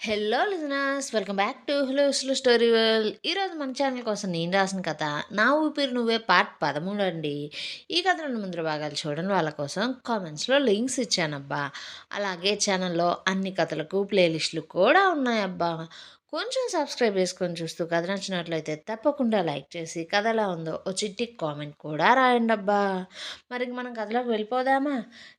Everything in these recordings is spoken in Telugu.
Hello listeners, welcome back to hello slow story world. ఈరోజు మన ఛానల్ కోసం నేను రాసిన కథ నా ఊపిరి నువ్వే పార్ట్ 13 అండి. ఈ కథ రెండు ముందు భాగాలు చూడని వాళ్ళ కోసం కామెంట్స్లో లింక్స్ ఇచ్చానబ్బా. అలాగే ఛానల్లో అన్ని కథలకు ప్లేలిస్టులు కూడా ఉన్నాయబ్బా. కొంచెం సబ్స్క్రైబ్ చేసుకొని చూస్తూ కథ నచ్చినట్లయితే తప్పకుండా లైక్ చేసి కథ ఎలా ఉందో ఓ చిట్టి కామెంట్ కూడా రాయండి అబ్బా. మరి మనం కథలోకి వెళ్ళిపోదామా?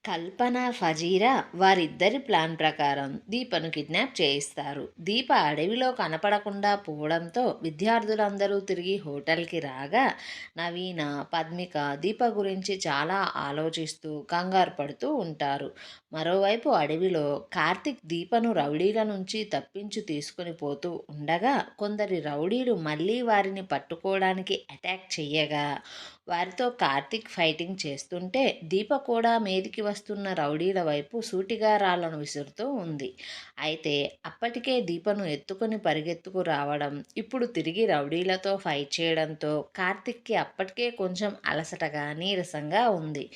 కల్పన, ఫజీరా వారిద్దరి ప్లాన్ ప్రకారం దీపను కిడ్నాప్ చేయిస్తారు. దీప అడవిలో కనపడకుండా పోవడంతో విద్యార్థులందరూ తిరిగి హోటల్కి రాగా నవీన, పద్మిక దీప గురించి చాలా ఆలోచిస్తూ కంగారు పడుతూ ఉంటారు. మరోవైపు అడవిలో కార్తిక్ దీపను రౌడీల నుంచి తప్పించి తీసుకుని పోతూ ఉండగా కొందరి రౌడీలు మళ్ళీ వారిని పట్టుకోవడానికి అటాక్ చెయ్యగా వారితో కార్తిక్ ఫైటింగ్ చేస్తుంటే దీప కూడా మీదికి వస్తున్న రౌడీల వైపు సూటిగా రాళ్లను విసురుతూ ఉంది. అయితే అప్పటికే దీపను ఎత్తుకొని పరిగెత్తుకు రావడం, ఇప్పుడు తిరిగి రౌడీలతో ఫైట్ చేయడంతో కార్తిక్కి అప్పటికే కొంచెం అలసటగా నీరసంగా ఉంది.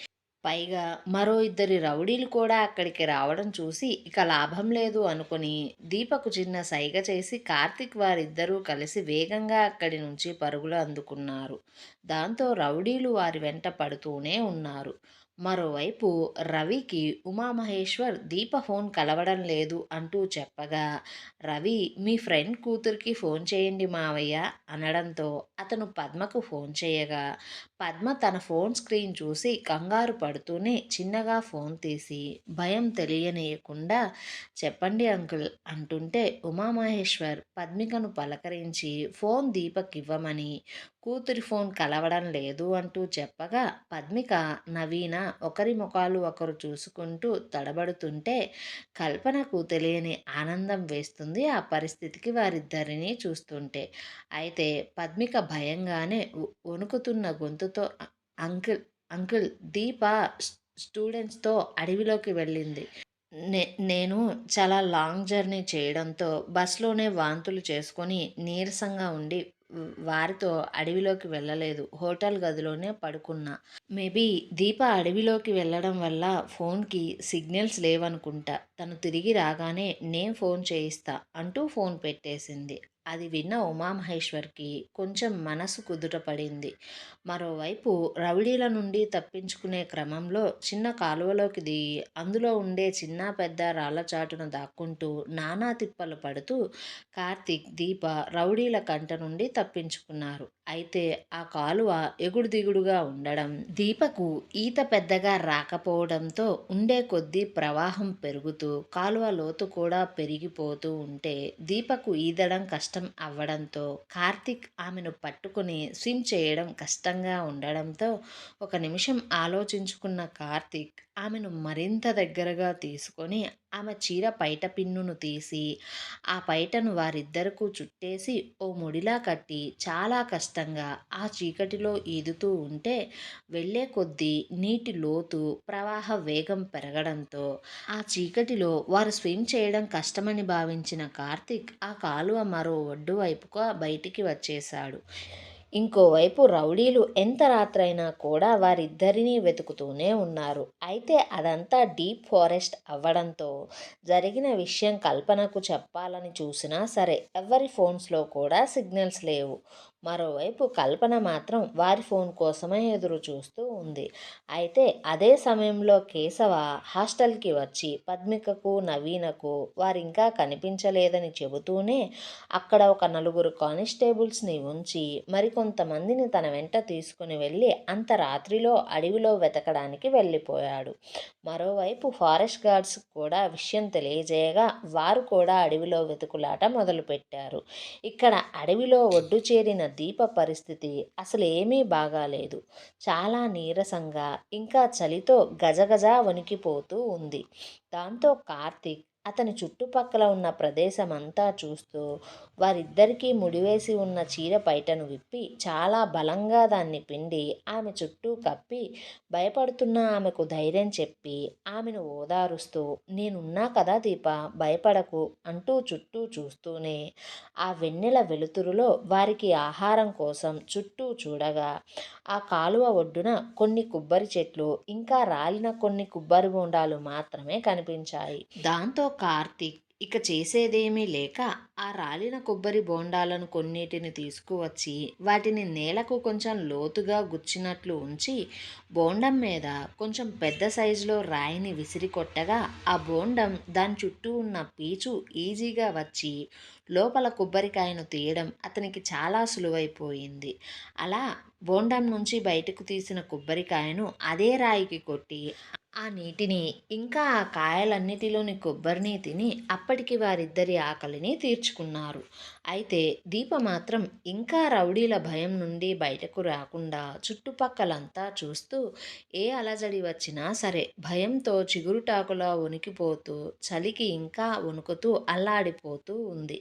పైగా మరో ఇద్దరి రౌడీలు కూడా అక్కడికి రావడం చూసి ఇక లాభం లేదు అనుకుని దీపకు చిన్న సైగ చేసి కార్తిక్ వారిద్దరూ కలిసి వేగంగా అక్కడి నుంచి పరుగులు అందుకున్నారు. దాంతో రౌడీలు వారి వెంట పడుతూనే ఉన్నారు. మరోవైపు రవికి ఉమామహేశ్వర్ దీప ఫోన్ కలవడం లేదు అంటూ చెప్పగా రవి మీ ఫ్రెండ్ కూతురికి ఫోన్ చేయండి మావయ్య అనడంతో అతను పద్మకు ఫోన్ చేయగా పద్మ తన ఫోన్ స్క్రీన్ చూసి కంగారు పడుతూనే చిన్నగా ఫోన్ తీసి భయం తెలియనీయకుండా చెప్పండి అంకుల్ అంటుంటే ఉమామహేశ్వర్ పద్మికను పలకరించి ఫోన్ దీపక్ ఇవ్వమని కూతురి ఫోన్ కలవడం లేదు అంటూ చెప్పగా పద్మిక, నవీన ఒకరి ముఖాలు ఒకరు చూసుకుంటూ తడబడుతుంటే కల్పనకు తెలియని ఆనందం వేస్తుంది ఆ పరిస్థితికి వారిద్దరినీ చూస్తుంటే. అయితే పద్మిక భయంగానే వణుకుతున్న గొంతుతో అంకుల్ అంకుల్ దీప స్టూడెంట్స్తో అడవిలోకి వెళ్ళింది. నే నేను చాలా లాంగ్ జర్నీ చేయడంతో బస్లోనే వాంతులు చేసుకొని నీరసంగా ఉండి వారితో అడవిలోకి వెళ్ళలేదు. హోటల్ గదిలోనే పడుకున్నా. మేబీ దీప అడవిలోకి వెళ్ళడం వల్ల ఫోన్కి సిగ్నల్స్ లేవనుకుంటా. తను తిరిగి రాగానే నేను ఫోన్ చేయిస్తా అంటూ ఫోన్ పెట్టేసింది. అది విన్న ఉమామహేశ్వర్కి కొంచెం మనసు కుదుటపడింది. మరోవైపు రౌడీల నుండి తప్పించుకునే క్రమంలో చిన్న కాలువలోకి దిగి అందులో ఉండే చిన్న పెద్ద రాళ్ల చాటున దాక్కుంటూ నానా తిప్పలు పడుతూ కార్తీక్, దీప రౌడీల కంట నుండి తప్పించుకున్నారు. అయితే ఆ కాలువ ఎగుడు దిగుడుగా ఉండడం, దీపకు ఈత పెద్దగా రాకపోవడంతో ఉండే కొద్దీ ప్రవాహం పెరుగుతూ కాలువ లోతు కూడా పెరిగిపోతూ ఉంటే దీపకు ఈదడం కష్టం అవ్వడంతో కార్తీక్ ఆమెను పట్టుకుని స్విమ్ చేయడం కష్టంగా ఉండడంతో ఒక నిమిషం ఆలోచించుకున్న కార్తీక్ ఆమెను మరింత దగ్గరగా తీసుకొని ఆమె చీర పైట పిన్నును తీసి ఆ పైటను వారిద్దరకు చుట్టేసి ఓ ముడిలా కట్టి చాలా కష్టంగా ఆ చీకటిలో ఈదుతూ ఉంటే వెళ్ళే కొద్దీ నీటి లోతు ప్రవాహ వేగం పెరగడంతో ఆ చీకటిలో వారు స్విమ్ చేయడం కష్టమని భావించిన కార్తీక్ ఆ కాలువ మరో ఒడ్డు వైపుగా బయటికి వచ్చేశాడు. ఇంకోవైపు రౌడీలు ఎంత రాత్రైనా కూడా వారిద్దరినీ వెతుకుతూనే ఉన్నారు. అయితే అదంతా డీప్ ఫారెస్ట్ అవ్వడంతో జరిగిన విషయం కల్పనకు చెప్పాలని చూసినా సరే ఎవరి ఫోన్స్లో కూడా సిగ్నల్స్ లేవు. మరోవైపు కల్పన మాత్రం వారి ఫోన్ కోసమే ఎదురు చూస్తూ ఉంది. అయితే అదే సమయంలో కేశవ హాస్టల్కి వచ్చి పద్మికకు, నవీనకు వారింకా కనిపించలేదని చెబుతూనే అక్కడ ఒక నలుగురు కానిస్టేబుల్స్ని ఉంచి మరికొంతమందిని తన వెంట తీసుకుని వెళ్ళి అంత రాత్రిలో అడవిలో వెతకడానికి వెళ్ళిపోయాడు. మరోవైపు ఫారెస్ట్ గార్డ్స్ కూడా విషయం తెలియజేయగా వారు కూడా అడవిలో వెతుకులాట మొదలుపెట్టారు. ఇక్కడ అడవిలో ఒడ్డు చేరిన దీప పరిస్థితి అసలు ఏమీ బాగాలేదు. చాలా నీరసంగా ఇంకా చలితో గజగజ వణికిపోతూ ఉంది. దాంతో కార్తీక్ అతని చుట్టుపక్కల ఉన్న ప్రదేశం అంతా చూస్తూ వారిద్దరికీ ముడివేసి ఉన్న చీర పైటను విప్పి చాలా బలంగా దాన్ని పిండి ఆమె చుట్టూ కప్పి భయపడుతున్న ఆమెకు ధైర్యం చెప్పి ఆమెను ఓదారుస్తూ నేనున్నా కదా దీప, భయపడకు అంటూ చుట్టూ చూస్తూనే ఆ వెన్నెల వెలుతురులో వారికి ఆహారం కోసం చుట్టూ చూడగా ఆ కాలువ ఒడ్డున కొన్ని కొబ్బరి చెట్లు ఇంకా రాలిన కొన్ని కొబ్బరి బొండాలు మాత్రమే కనిపించాయి. దాంతో కార్తీక్ ఇక చేసేదేమీ లేక ఆ రాలిన కొబ్బరి బోండాలను కొన్నిటిని తీసుకువచ్చి వాటిని నేలకు కొంచెం లోతుగా గుచ్చినట్లు ఉంచి బోండం మీద కొంచెం పెద్ద సైజులో రాయిని విసిరి కొట్టగా ఆ బోండం దాని చుట్టూ ఉన్న పీచు ఈజీగా వచ్చి లోపల కొబ్బరికాయను తీయడం అతనికి చాలా సులువైపోయింది. అలా బోండం నుంచి బయటకు తీసిన కొబ్బరికాయను అదే రాయికి కొట్టి ఆ నీటిని ఇంకా ఆ కాయలన్నిటిలోని కొబ్బరిని తిని అప్పటికి వారిద్దరి ఆకలిని తీర్చుకున్నారు. అయితే దీప మాత్రం ఇంకా రౌడీల భయం నుండి బయటకు రాకుండా చుట్టుపక్కలంతా చూస్తూ ఏ అలజడి వచ్చినా సరే భయంతో చిగురుటాకులా వణికిపోతూ చలికి ఇంకా వణుకుతూ అల్లాడిపోతూ ఉంది.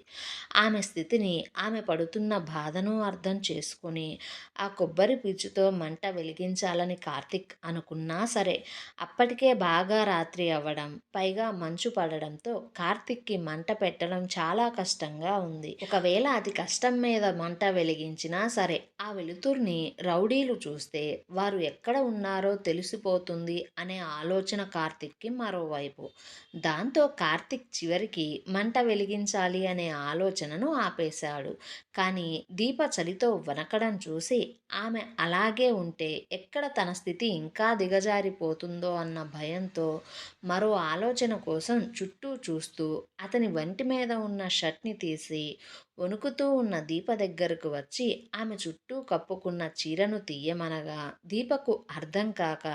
ఆమె స్థితిని, ఆమె పడుతున్న బాధను అర్థం చేసుకుని ఆ కొబ్బరి పీచుతో మంట వెలిగించాలని కార్తిక్ అనుకున్నా సరే అప్పటికే బాగా రాత్రి అవ్వడం, పైగా మంచు పడడంతో కార్తిక్‌కి మంట పెట్టడం చాలా కష్టంగా ఉంది. ఒకవేళ అతి కష్టం మీద మంట వెలిగించినా సరే, ఆ వెలుతురుని రౌడీలు చూస్తే వారు ఎక్కడ ఉన్నారో తెలిసిపోతుంది అనే ఆలోచన కార్తిక్‌కి మరోవైపు. దాంతో కార్తిక్ చివరికి మంట వెలిగించాలి అనే ఆలోచనను ఆపేశాడు. కానీ దీప చలితో వణకడం చూసి ఆమె అలాగే ఉంటే ఎక్కడ తన స్థితి ఇంకా దిగజారిపోతుందో అన్న భయంతో మరో ఆలోచన కోసం చుట్టూ చూస్తూ అతని వంటి మీద ఉన్న షర్ట్ని తీసి వణుకుతూ ఉన్న దీప దగ్గరకు వచ్చి ఆమె చుట్టూ కప్పుకున్న చీరను తీయమనగా దీపకు అర్థం కాక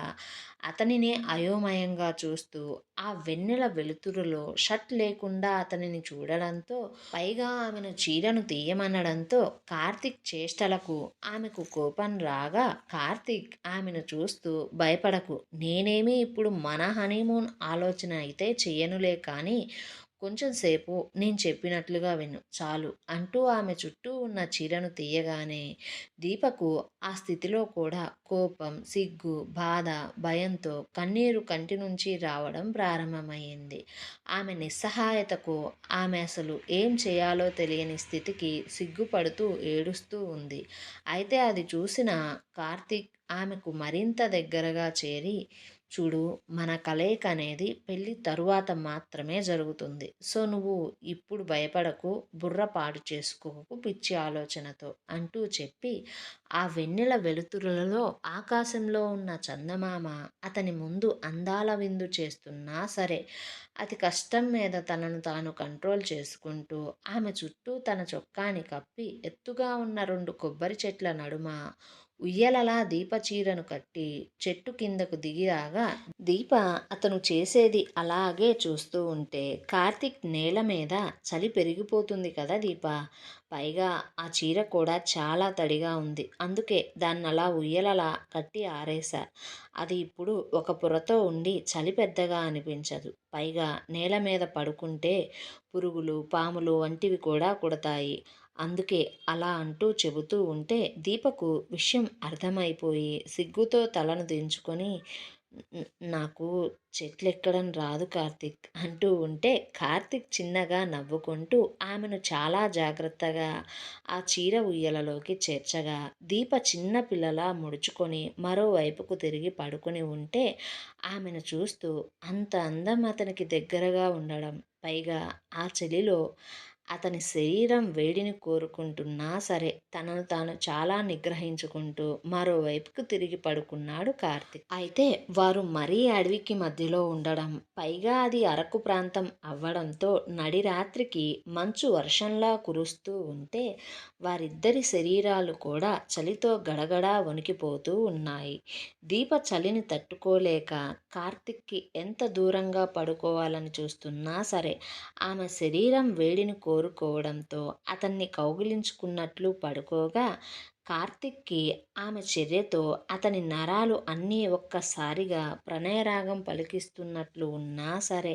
అతనినే అయోమయంగా చూస్తూ ఆ వెన్నెల వెలుతురులో షర్ట్ లేకుండా అతనిని చూడడంతో పైగా ఆమెను చీరను తీయమనడంతో కార్తిక్ చేష్టలకు ఆమెకు కోపం రాగా కార్తిక్ ఆమెను చూస్తూ భయపడకు, నేనేమి ఇప్పుడు మన హనీమూన్ ఆలోచన అయితే చెయ్యనులే కానీ కొంచెం సేపు నేను చెప్పినట్లుగా విను చాలు అంటూ ఆమె చుట్టూ ఉన్న చీరను తీయగానే దీపకు ఆ స్థితిలో కూడా కోపం, సిగ్గు, బాధ, భయంతో కన్నీరు కంటి నుంచి రావడం ప్రారంభమైంది. ఆమె నిస్సహాయతకు ఆమె అసలు ఏం చేయాలో తెలియని స్థితికి సిగ్గుపడుతూ ఏడుస్తూ ఉంది. అయితే అది చూసిన కార్తీక్ ఆమెకు మరింత దగ్గరగా చేరి చూడు, మన కలయిక అనేది పెళ్ళి తరువాత మాత్రమే జరుగుతుంది. సో నువ్వు ఇప్పుడు భయపడకు, బుర్ర పాడు చేసుకోకు పిచ్చి ఆలోచనతో అంటూ చెప్పి ఆ వెన్నెల వెలుతురులలో ఆకాశంలో ఉన్న చందమామ అతని ముందు అందాల విందు చేస్తున్నా సరే అతి కష్టం మీద తనను తాను కంట్రోల్ చేసుకుంటూ ఆమె చుట్టూ తన చొక్కాని కప్పి ఎత్తుగా ఉన్న రెండు కొబ్బరి చెట్ల నడుమ ఉయ్యలలా దీప చీరను కట్టి చెట్టు కిందకు దిగిరాగా దీప అతను చేసేది అలాగే చూస్తూ ఉంటే కార్తీక్ నేల మీద చలి పెరిగిపోతుంది కదా దీప. పైగా ఆ చీర కూడా చాలా తడిగా ఉంది. అందుకే దాన్ని అలా ఉయ్యలలా కట్టి ఆరేశా. అది ఇప్పుడు ఒక పొరతో ఉండి చలి పెద్దగా అనిపించదు. పైగా నేల మీద పడుకుంటే పురుగులు, పాములు వంటివి కూడా కుడతాయి. అందుకే అలా అంటూ చెబుతూ ఉంటే దీపకు విషయం అర్థమైపోయి సిగ్గుతో తలను దించుకొని నాకు చెట్లెక్కడం రాదు కార్తీక్ అంటూ ఉంటే కార్తీక్ చిన్నగా నవ్వుకుంటూ ఆమెను చాలా జాగ్రత్తగా ఆ చీర ఉయ్యలలోకి చేర్చగా దీప చిన్న పిల్లలా ముడుచుకొని మరోవైపుకు తిరిగి పడుకొని ఉంటే ఆమెను చూస్తూ అంత అందం అతనికి దగ్గరగా ఉండడం, పైగా ఆ చలిలో అతని శరీరం వేడిని కోరుకుంటున్నా సరే తనను తాను చాలా నిగ్రహించుకుంటూ మరోవైపుకు తిరిగి పడుకున్నాడు కార్తిక్. అయితే వారు మరీ అడవికి మధ్యలో ఉండడం, పైగా అది అరకు ప్రాంతం అవ్వడంతో నడిరాత్రికి మంచు వర్షంలా కురుస్తూ ఉంటే వారిద్దరి శరీరాలు కూడా చలితో గడగడా వణికిపోతూ ఉన్నాయి. దీప చలిని తట్టుకోలేక కార్తిక్కి ఎంత దూరంగా పడుకోవాలని చూస్తున్నా సరే ఆమె శరీరం వేడిని కోరుకోవడంతో అతన్ని కౌగిలించుకున్నట్లు పడుకోగా కార్తిక్కి ఆమె చర్యతో అతని నరాలు అన్నీ ఒక్కసారిగా ప్రణయరాగం పలికిస్తున్నట్లు ఉన్నా సరే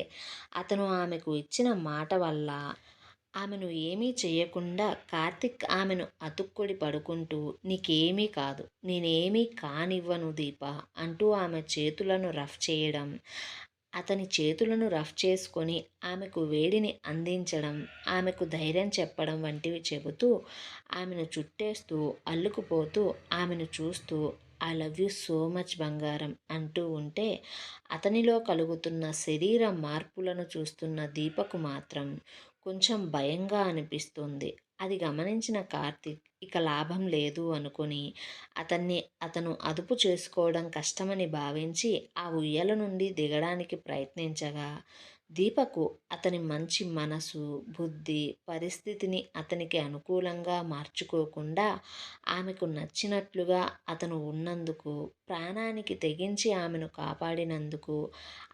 అతను ఆమెకు ఇచ్చిన మాట వల్ల ఆమెను ఏమీ చేయకుండా కార్తిక్ ఆమెను అతుక్కొడి పడుకుంటూ నీకేమీ కాదు, నేనేమీ కానివ్వను దీప అంటూ ఆమె చేతులను రఫ్ చేయడం, అతని చేతులను రఫ్ చేసుకొని ఆమెకు వేడిని అందించడం, ఆమెకు ధైర్యం చెప్పడం వంటివి చెబుతూ ఆమెను చుట్టేస్తూ అల్లుకుపోతూ ఆమెను చూస్తూ I love you so much బంగారం అంటూ ఉంటే అతనిలో కలుగుతున్న శరీర మార్పులను చూస్తున్న దీపకు మాత్రం కొంచెం భయంగా అనిపిస్తుంది. అది గమనించిన కార్తీక్ ఇక లాభం లేదు అనుకుని అతను అదుపు చేసుకోవడం కష్టమని భావించి ఆ ఉయ్యాల నుండి దిగడానికి ప్రయత్నించగా దీపకు అతని మంచి మనసు, బుద్ధి, పరిస్థితిని అతనికి అనుకూలంగా మార్చుకోకుండా ఆమెకు నచ్చినట్లుగా అతను ఉన్నందుకు, ప్రాణానికి తెగించి ఆమెను కాపాడినందుకు,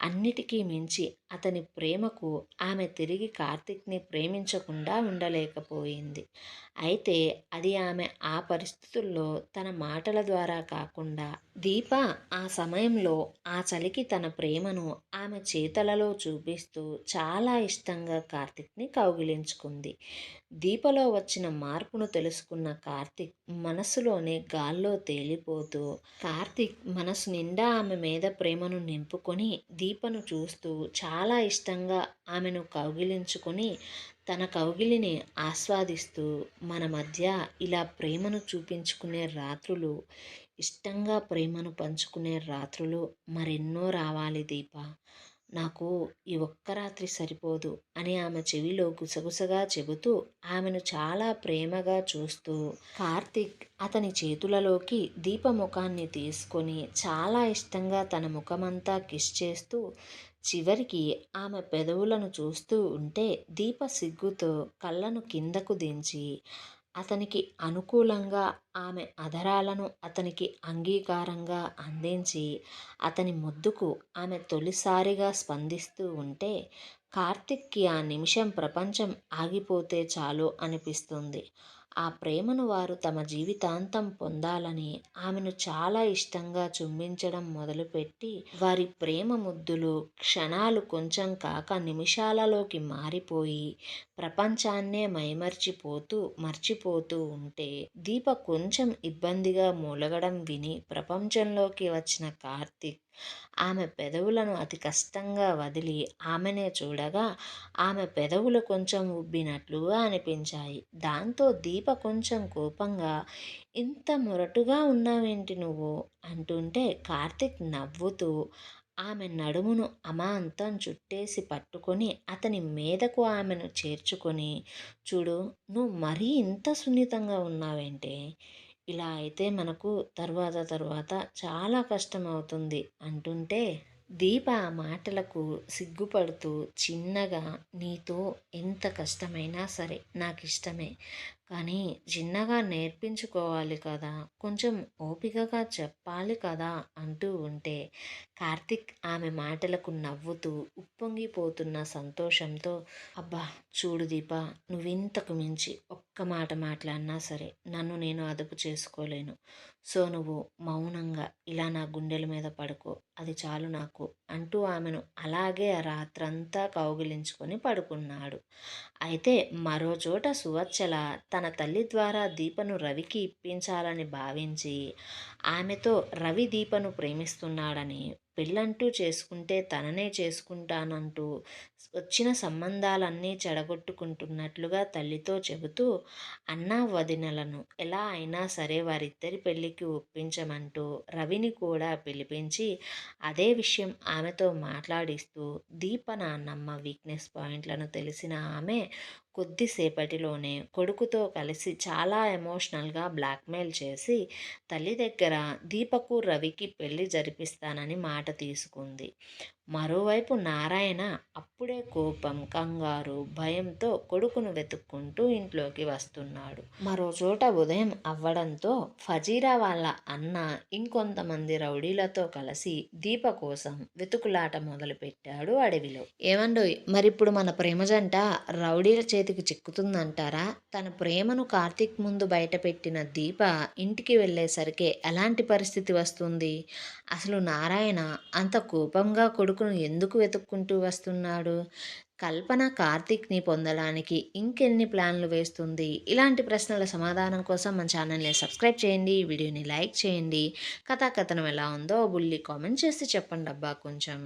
అన్నిటికీ మించి అతని ప్రేమకు ఆమె తిరిగి కార్తీక్‌ని ప్రేమించకుండా ఉండలేకపోయింది. అయితే అది ఆమె ఆ పరిస్థితుల్లో తన మాటల ద్వారా కాకుండా దీప ఆ సమయంలో ఆ చలికి తన ప్రేమను ఆమె చేతలలో చూపిస్తూ చాలా ఇష్టంగా కార్తీక్‌ని కౌగిలించుకుంది. దీపలో వచ్చిన మార్పును తెలుసుకున్న కార్తీక్ మనసులోనే గాల్లో తేలిపోతూ కార్తీక్ మనసు నిండా ఆమె మీద ప్రేమను నింపుకొని దీపను చూస్తూ చాలా ఇష్టంగా ఆమెను కౌగిలించుకొని తన కౌగిలిని ఆస్వాదిస్తూ మన మధ్య ఇలా ప్రేమను చూపించుకునే రాత్రులు, ఇష్టంగా ప్రేమను పంచుకునే రాత్రులు మరెన్నో రావాలి దీప. నాకు ఈ ఒక్క రాత్రి సరిపోదు అని ఆమె చెవిలో గుసగుసగా చెబుతూ ఆమెను చాలా ప్రేమగా చూస్తూ కార్తీక్ అతని చేతులలోకి దీప ముఖాన్ని తీసుకొని చాలా ఇష్టంగా తన ముఖమంతా కిస్ చేస్తూ చివరికి ఆమె పెదవులను చూస్తూ ఉంటే దీప సిగ్గుతో కళ్ళను కిందకు దించి అతనికి అనుకూలంగా ఆమె అధరాలను అతనికి అంగీకారంగా అందించి అతని ముద్దుకు ఆమె తొలిసారిగా స్పందిస్తూ ఉంటే కార్తిక్‌కి ఆ నిమిషం ప్రపంచం ఆగిపోతే చాలు అనిపిస్తుంది. ఆ ప్రేమను వారు తమ జీవితాంతం పొందాలని ఆమెను చాలా ఇష్టంగా చుంబించడం మొదలుపెట్టి వారి ప్రేమ ముద్దులు క్షణాలు కొంచెం కాక నిమిషాలలోకి మారిపోయి ప్రపంచాన్నే మర్చిపోతూ ఉంటే దీప కొంచెం ఇబ్బందిగా మూలగడం విని ప్రపంచంలోకి వచ్చిన కార్తీక్ ఆమె పెదవులను అతి కష్టంగా వదిలి ఆమెనే చూడగా ఆమె పెదవులు కొంచెం ఉబ్బినట్లుగా అనిపించాయి. దాంతో దీప కొంచెం కోపంగా ఇంత మొరటుగా ఉన్నావేంటి నువ్వు అంటుంటే కార్తీక్ నవ్వుతూ ఆమె నడుమును అమాంతం చుట్టేసి పట్టుకొని అతని మీదకు ఆమెను చేర్చుకొని చూడు నువ్వు మరీ ఇంత సున్నితంగా ఉన్నావేంటే ఇలా అయితే మనకు తరువాత చాలా కష్టమవుతుంది అంటుంటే దీప ఆ మాటలకు సిగ్గుపడుతూ చిన్నగా నీతో ఎంత కష్టమైనా సరే నాకిష్టమే. కానీ చిన్నగా నేర్పించుకోవాలి కదా! కొంచెం ఓపికగా చెప్పాలి కదా! అంటూ ఉంటే కార్తీక్ ఆమె మాటలకు నవ్వుతూ ఉప్పొంగిపోతున్న సంతోషంతో అబ్బా! చూడు దీప నువ్వింతకు మించి ఒక్క మాట మాట్లాడినా సరే నన్ను నేను అదుపు చేసుకోలేను. సో నువ్వు మౌనంగా ఇలా నా గుండెల మీద పడుకో. అది చాలు నాకు అంటూ ఆమెను అలాగే ఆ రాత్రంతా కౌగిలించుకొని పడుకున్నాడు. అయితే మరో చోట సువత్సల తన తల్లి ద్వారా దీపను రవికి ఇప్పించాలని భావించి ఆమెతో రవి దీపను ప్రేమిస్తున్నాడని పెళ్ళంటూ చేసుకుంటే తననే చేసుకుంటానంటూ వచ్చిన సంబంధాలన్నీ చెడగొట్టుకుంటున్నట్లుగా తల్లితో చెబుతూ అన్నా వదినలను ఎలా అయినా సరే వారిద్దరి పెళ్ళికి ఒప్పించమంటూ రవిని కూడా పిలిపించి అదే విషయం ఆమెతో మాట్లాడిస్తూ దీప నాన్నమ్మ వీక్నెస్ పాయింట్లను తెలిసిన ఆమె కొద్దిసేపటిలోనే కొడుకుతో కలిసి చాలా ఎమోషనల్గా బ్లాక్మెయిల్ చేసి తల్లి దగ్గర దీపకు రవికి పెళ్లి జరిపిస్తానని మాట తీసుకుంది. మరోవైపు నారాయణ అప్పుడే కోపం, కంగారు, భయంతో కొడుకును వెతుక్కుంటూ ఇంట్లోకి వస్తున్నాడు. మరో చోట ఉదయం అవ్వడంతో ఫజీరా వాళ్ళ అన్న ఇంకొంతమంది రౌడీలతో కలిసి దీప కోసం వెతుకులాట మొదలుపెట్టాడు అడవిలో. ఏమండోయ్ మరిప్పుడు మన ప్రేమ జంట రౌడీల చేతికి చిక్కుతుందంటారా? తన ప్రేమను కార్తీక్ ముందు బయటపెట్టిన దీప ఇంటికి వెళ్ళేసరికే ఎలాంటి పరిస్థితి వస్తుంది? అసలు నారాయణ అంత కోపంగా కొడుకును ఎందుకు వెతుక్కుంటూ వస్తున్నాడు? కల్పన కార్తీక్‌ని పొందడానికి ఇంకెన్ని ప్లాన్లు వేస్తుంది? ఇలాంటి ప్రశ్నల సమాధానం కోసం మన ఛానల్‌ని సబ్స్క్రైబ్ చేయండి. వీడియోని లైక్ చేయండి. కథాకథనం ఎలా ఉందో బుల్లి కామెంట్ చేసి చెప్పండబ్బా కొంచెం.